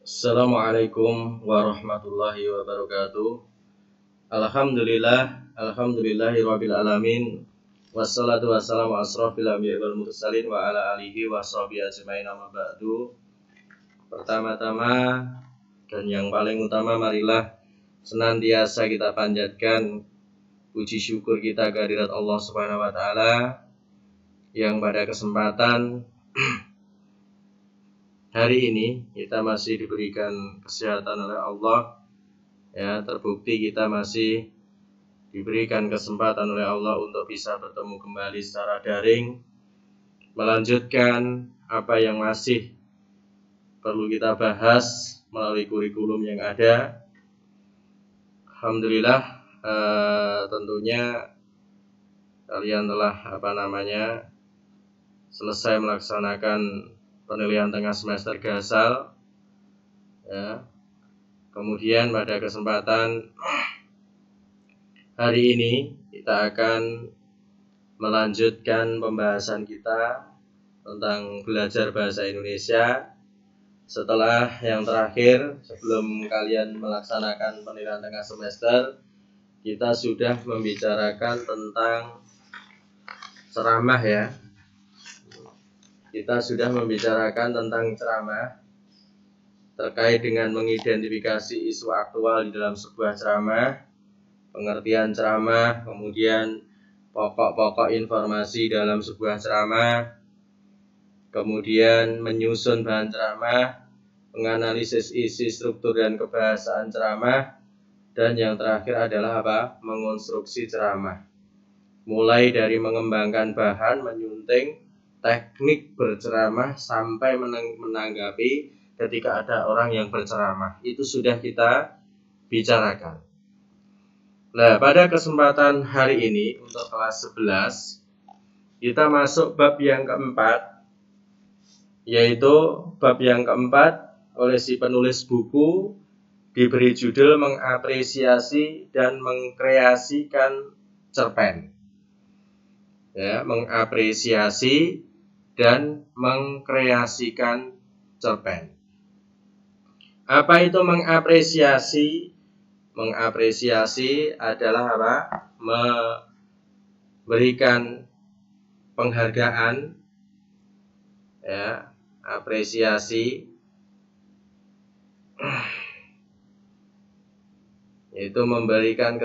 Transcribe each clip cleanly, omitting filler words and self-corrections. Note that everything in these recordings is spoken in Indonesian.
Assalamualaikum warahmatullahi wabarakatuh. Alhamdulillahirabbil alamin. Wassalatu wassalamu asrofil anbiya'i wal mursalin wa ala alihi wa sahbihi ajmain amma ba'du. Pertama-tama dan yang paling utama, marilah senantiasa kita panjatkan puji syukur kita kehadirat Allah Subhanahu wa taala yang pada kesempatan hari ini kita masih diberikan kesehatan oleh Allah, ya, terbukti kita masih diberikan kesempatan oleh Allah untuk bisa bertemu kembali secara daring, melanjutkan apa yang masih perlu kita bahas melalui kurikulum yang ada. Alhamdulillah, tentunya kalian telah selesai melaksanakan penilaian tengah semester Gasal, ya. Kemudian pada kesempatan hari ini kita akan melanjutkan pembahasan kita tentang belajar bahasa Indonesia. Setelah yang terakhir, sebelum kalian melaksanakan penilaian tengah semester, kita sudah membicarakan tentang ceramah, ya. Kita sudah membicarakan tentang ceramah terkait dengan mengidentifikasi isu aktual di dalam sebuah ceramah, pengertian ceramah, kemudian pokok-pokok informasi dalam sebuah ceramah, kemudian menyusun bahan ceramah, menganalisis isi, struktur, dan kebahasaan ceramah, dan yang terakhir adalah mengonstruksi ceramah. Mulai dari mengembangkan bahan, menyunting, teknik berceramah, sampai menanggapi ketika ada orang yang berceramah. Itu sudah kita bicarakan. Nah, pada kesempatan hari ini untuk kelas 11, kita masuk bab yang keempat, yaitu bab yang keempat oleh si penulis buku diberi judul mengapresiasi dan mengkreasikan cerpen. Ya, mengapresiasi dan mengkreasikan cerpen. Apa itu mengapresiasi? Mengapresiasi adalah memberikan penghargaan, ya, apresiasi yaitu memberikan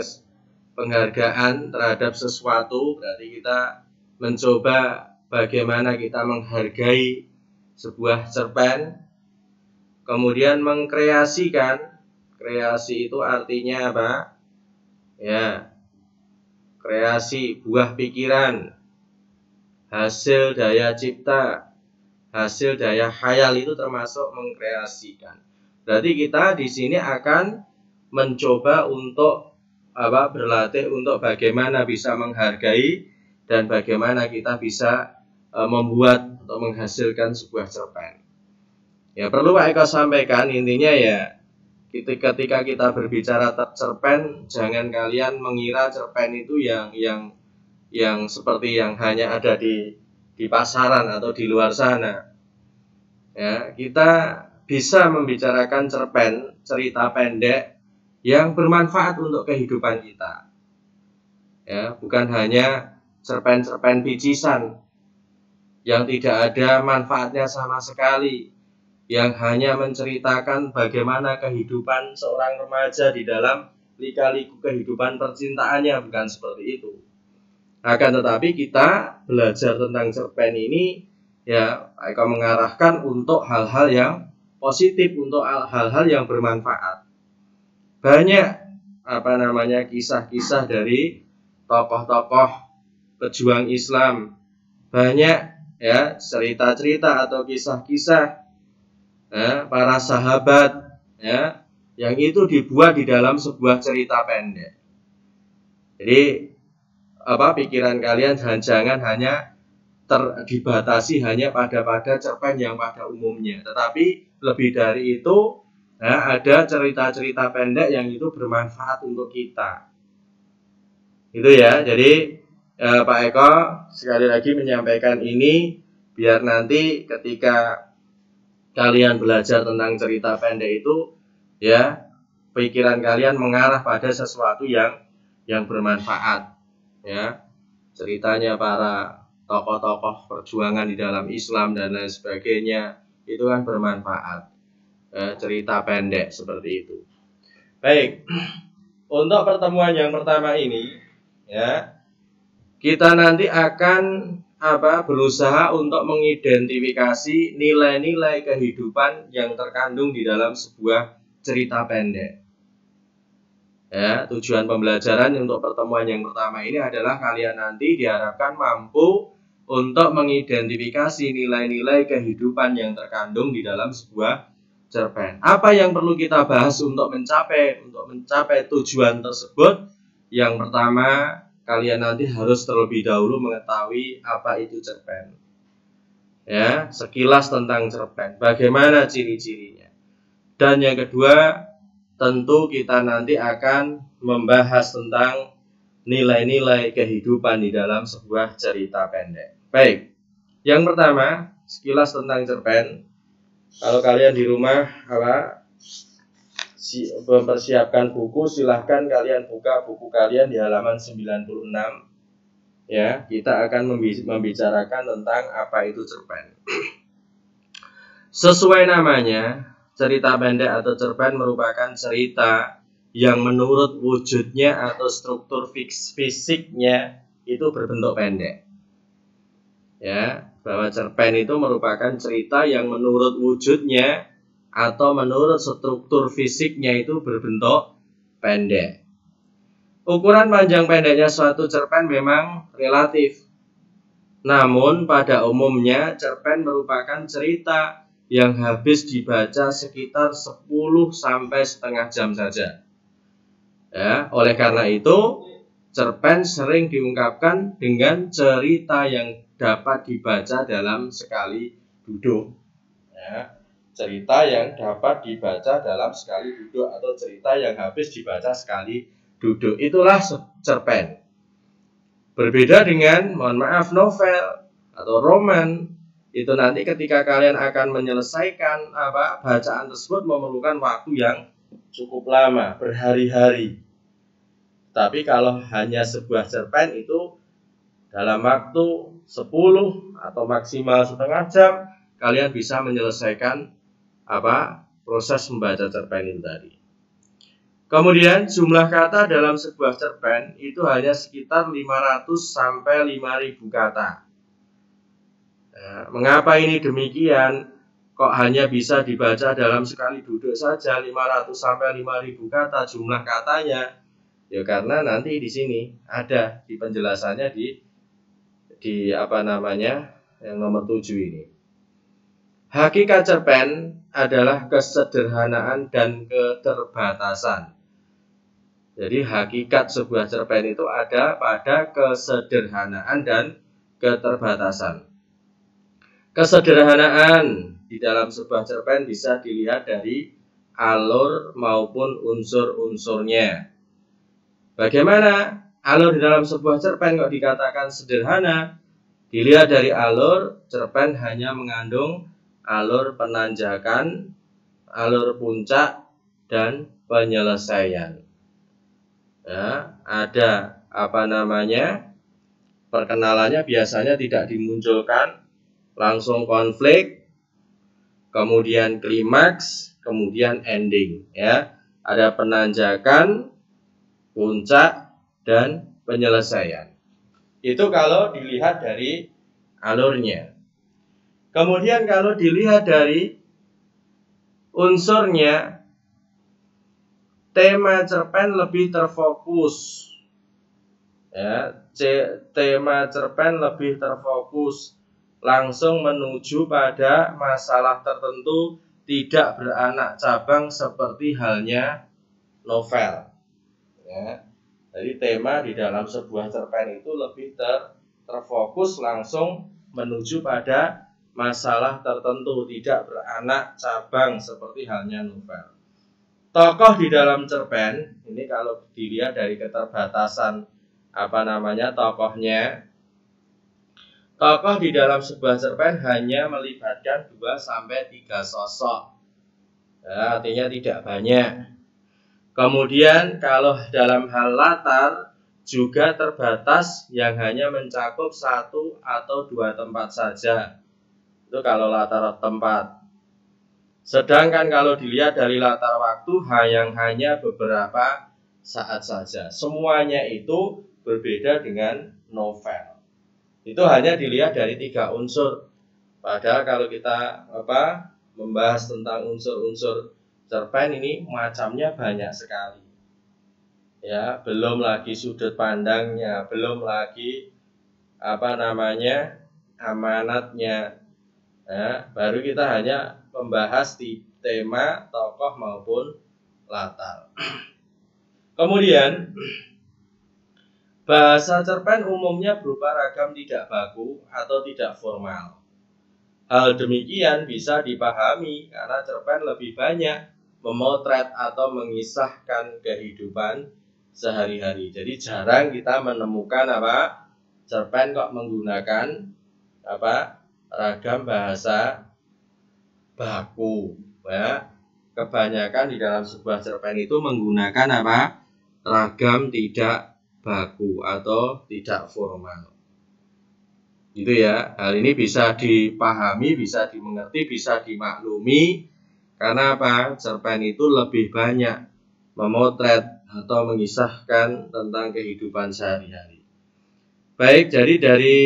penghargaan terhadap sesuatu. Berarti kita mencoba bagaimana kita menghargai sebuah cerpen. Kemudian mengkreasikan, kreasi itu artinya apa? Ya, kreasi buah pikiran, hasil daya cipta, hasil daya khayal, itu termasuk mengkreasikan. Berarti kita di sini akan mencoba untuk berlatih untuk bagaimana bisa menghargai dan bagaimana kita bisa membuat atau menghasilkan sebuah cerpen. Ya, perlu Pak Eko sampaikan, intinya ya, ketika kita berbicara cerpen, jangan kalian mengira cerpen itu yang seperti yang hanya ada di pasaran atau di luar sana. Ya, kita bisa membicarakan cerpen, cerita pendek yang bermanfaat untuk kehidupan kita. Ya, bukan hanya cerpen-cerpen picisan yang tidak ada manfaatnya sama sekali, yang hanya menceritakan bagaimana kehidupan seorang remaja di dalam lika-liku kehidupan percintaannya, bukan seperti itu. Akan tetapi kita belajar tentang cerpen ini, ya, akan mengarahkan untuk hal-hal yang positif, untuk hal-hal yang bermanfaat. Banyak kisah-kisah dari tokoh-tokoh pejuang Islam, banyak, ya, cerita-cerita atau kisah-kisah, ya, para sahabat, ya, yang itu dibuat di dalam sebuah cerita pendek. Jadi pikiran kalian jangan hanya dibatasi hanya pada cerpen yang pada umumnya, tetapi lebih dari itu, ya, ada cerita-cerita pendek yang itu bermanfaat untuk kita. Itu ya. Jadi Pak Eko sekali lagi menyampaikan ini biar nanti ketika kalian belajar tentang cerita pendek itu, ya, pikiran kalian mengarah pada sesuatu yang bermanfaat, ya. Ceritanya para tokoh-tokoh perjuangan di dalam Islam dan lain sebagainya itu kan bermanfaat, cerita pendek seperti itu. Baik, untuk pertemuan yang pertama ini, ya, kita nanti akan berusaha untuk mengidentifikasi nilai-nilai kehidupan yang terkandung di dalam sebuah cerita pendek. Ya, tujuan pembelajaran untuk pertemuan yang pertama ini adalah kalian nanti diharapkan mampu untuk mengidentifikasi nilai-nilai kehidupan yang terkandung di dalam sebuah cerpen. Apa yang perlu kita bahas untuk mencapai tujuan tersebut? Yang pertama, kalian nanti harus terlebih dahulu mengetahui apa itu cerpen. Ya, sekilas tentang cerpen, bagaimana ciri-cirinya. Dan yang kedua, tentu kita nanti akan membahas tentang nilai-nilai kehidupan di dalam sebuah cerita pendek. Baik, yang pertama, sekilas tentang cerpen. Kalau kalian di rumah mempersiapkan buku, silahkan kalian buka buku kalian di halaman 96. Ya, kita akan membicarakan tentang apa itu cerpen. Sesuai namanya, cerita pendek atau cerpen merupakan cerita yang menurut wujudnya atau struktur fisiknya itu berbentuk pendek. Ya, bahwa cerpen itu merupakan cerita yang menurut wujudnya atau menurut struktur fisiknya itu berbentuk pendek. Ukuran panjang pendeknya suatu cerpen memang relatif. Namun pada umumnya cerpen merupakan cerita yang habis dibaca sekitar 10 sampai setengah jam saja. Ya, oleh karena itu cerpen sering diungkapkan dengan cerita yang dapat dibaca dalam sekali duduk. Ya, cerita yang dapat dibaca dalam sekali duduk atau cerita yang habis dibaca sekali duduk, itulah cerpen. Berbeda dengan, mohon maaf, novel atau roman, itu nanti ketika kalian akan menyelesaikan bacaan tersebut memerlukan waktu yang cukup lama, berhari-hari. Tapi kalau hanya sebuah cerpen itu dalam waktu 10 atau maksimal setengah jam kalian bisa menyelesaikan proses membaca cerpen itu tadi. Kemudian jumlah kata dalam sebuah cerpen itu hanya sekitar 500 sampai 5000 kata. Nah, mengapa ini demikian? Kok hanya bisa dibaca dalam sekali duduk saja 500 sampai 5000 kata jumlah katanya? Ya karena nanti di sini ada di penjelasannya di yang nomor 7 ini. Hakikat cerpen adalah kesederhanaan dan keterbatasan. Jadi hakikat sebuah cerpen itu ada pada kesederhanaan dan keterbatasan. Kesederhanaan di dalam sebuah cerpen bisa dilihat dari alur maupun unsur-unsurnya. Bagaimana alur di dalam sebuah cerpen kok dikatakan sederhana? Dilihat dari alur, cerpen hanya mengandung alur penanjakan, alur puncak, dan penyelesaian. Ya, ada perkenalannya biasanya tidak dimunculkan, langsung konflik, kemudian klimaks, kemudian ending. Ya, ada penanjakan, puncak, dan penyelesaian. Itu kalau dilihat dari alurnya. Kemudian kalau dilihat dari unsurnya, tema cerpen lebih terfokus. Ya, tema cerpen lebih terfokus, langsung menuju pada masalah tertentu, tidak beranak cabang seperti halnya novel. Ya, jadi tema di dalam sebuah cerpen itu lebih terfokus, langsung menuju pada masalah tertentu, tidak beranak cabang seperti halnya novel. Tokoh di dalam cerpen ini kalau dilihat dari keterbatasan tokohnya, Tokoh di dalam sebuah cerpen hanya melibatkan 2-3 sosok. Ya, artinya tidak banyak. Kemudian kalau dalam hal latar juga terbatas yang hanya mencakup 1 atau 2 tempat saja. Itu kalau latar tempat. Sedangkan kalau dilihat dari latar waktu yang hanya beberapa saat saja. Semuanya itu berbeda dengan novel. Itu hanya dilihat dari 3 unsur. Padahal kalau kita membahas tentang unsur-unsur cerpen ini macamnya banyak sekali. Ya, belum lagi sudut pandangnya, belum lagi amanatnya. Ya, baru kita hanya membahas di tema, tokoh maupun latar. Kemudian bahasa cerpen umumnya berupa ragam tidak baku atau tidak formal. Hal demikian bisa dipahami karena cerpen lebih banyak memotret atau mengisahkan kehidupan sehari-hari. Jadi jarang kita menemukan cerpen kok menggunakan ragam bahasa baku. Ya. Kebanyakan di dalam sebuah cerpen itu menggunakan ragam tidak baku atau tidak formal. Gitu ya. Hal ini bisa dipahami, bisa dimengerti, bisa dimaklumi karena cerpen itu lebih banyak memotret atau mengisahkan tentang kehidupan sehari-hari. Baik, jadi dari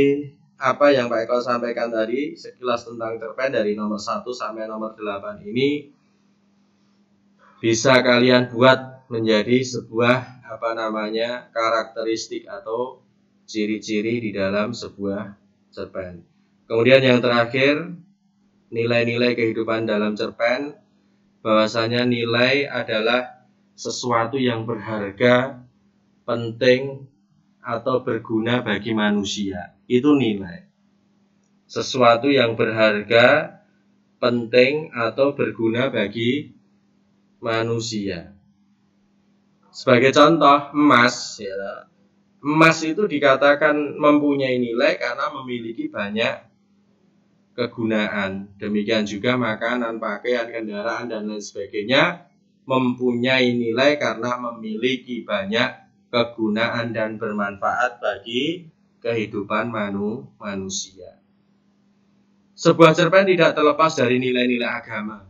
apa yang Pak Eko sampaikan tadi sekilas tentang cerpen dari nomor 1 sampai nomor 8 ini bisa kalian buat menjadi sebuah karakteristik atau ciri-ciri di dalam sebuah cerpen. Kemudian yang terakhir, nilai-nilai kehidupan dalam cerpen, bahwasanya nilai adalah sesuatu yang berharga, penting, atau berguna bagi manusia. Itu nilai. Sesuatu yang berharga, penting, atau berguna bagi manusia. Sebagai contoh, emas. Ya, emas itu dikatakan mempunyai nilai karena memiliki banyak kegunaan. Demikian juga makanan, pakaian, kendaraan, dan lain sebagainya mempunyai nilai karena memiliki banyak kegunaan dan bermanfaat bagi kehidupan manusia. Sebuah cerpen tidak terlepas dari nilai-nilai agama,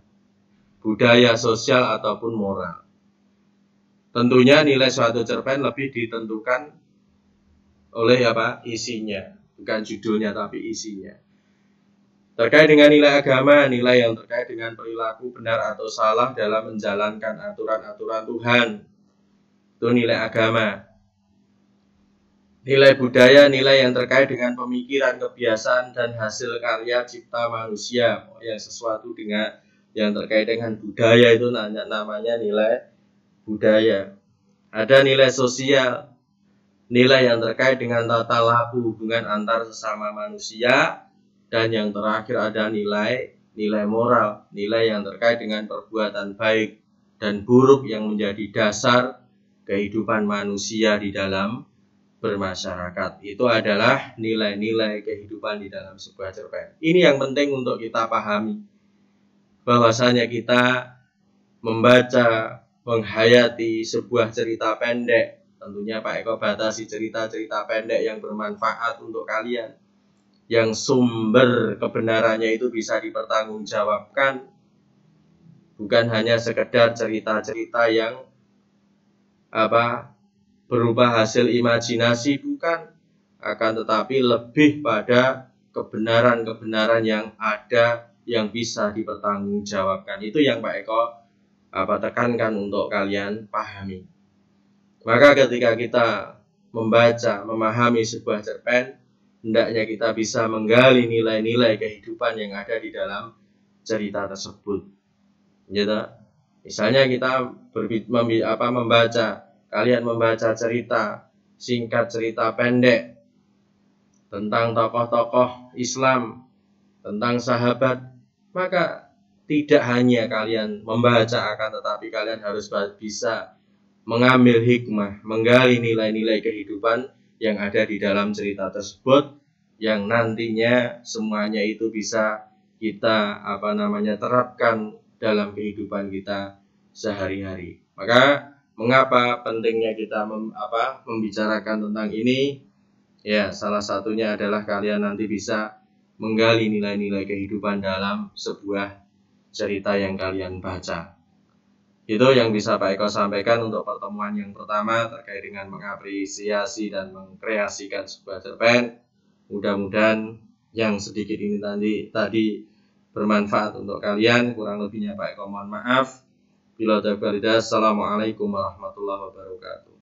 budaya, sosial, ataupun moral. Tentunya nilai suatu cerpen lebih ditentukan oleh isinya, bukan judulnya tapi isinya. Terkait dengan nilai agama, nilai yang terkait dengan perilaku benar atau salah dalam menjalankan aturan-aturan Tuhan. Itu nilai agama. Nilai budaya, nilai yang terkait dengan pemikiran, kebiasaan, dan hasil karya cipta manusia. Yang sesuatu dengan yang terkait dengan budaya itu namanya nilai budaya. Ada nilai sosial, nilai yang terkait dengan tata laku hubungan antar sesama manusia. Dan yang terakhir ada nilai moral, nilai yang terkait dengan perbuatan baik dan buruk yang menjadi dasar kehidupan manusia di dalam bermasyarakat. Itu adalah nilai-nilai kehidupan di dalam sebuah cerpen. Ini yang penting untuk kita pahami. Bahwasanya kita membaca, menghayati sebuah cerita pendek. Tentunya Pak Eko batasi cerita-cerita pendek yang bermanfaat untuk kalian. Yang sumber kebenarannya itu bisa dipertanggungjawabkan. Bukan hanya sekedar cerita-cerita yang berupa hasil imajinasi, bukan, akan tetapi lebih pada kebenaran-kebenaran yang ada yang bisa dipertanggungjawabkan. Itu yang Pak Eko tekankan untuk kalian pahami. Maka ketika kita membaca, memahami sebuah cerpen, hendaknya kita bisa menggali nilai-nilai kehidupan yang ada di dalam cerita tersebut. Gitu. Misalnya kita membaca, kalian membaca cerita singkat, cerita pendek tentang tokoh-tokoh Islam, tentang sahabat, maka tidak hanya kalian membaca, akan tetapi kalian harus bisa mengambil hikmah, menggali nilai-nilai kehidupan yang ada di dalam cerita tersebut, yang nantinya semuanya itu bisa kita terapkan dalam kehidupan kita sehari-hari. Maka mengapa pentingnya kita membicarakan tentang ini? Ya, salah satunya adalah kalian nanti bisa menggali nilai-nilai kehidupan dalam sebuah cerita yang kalian baca. Itu yang bisa Pak Eko sampaikan untuk pertemuan yang pertama terkait dengan mengapresiasi dan mengkreasikan sebuah cerpen. Mudah-mudahan yang sedikit ini tadi bermanfaat untuk kalian. Kurang lebihnya Pak Eko mohon maaf. Bila taufiq wal hidayah. Assalamualaikum warahmatullahi wabarakatuh.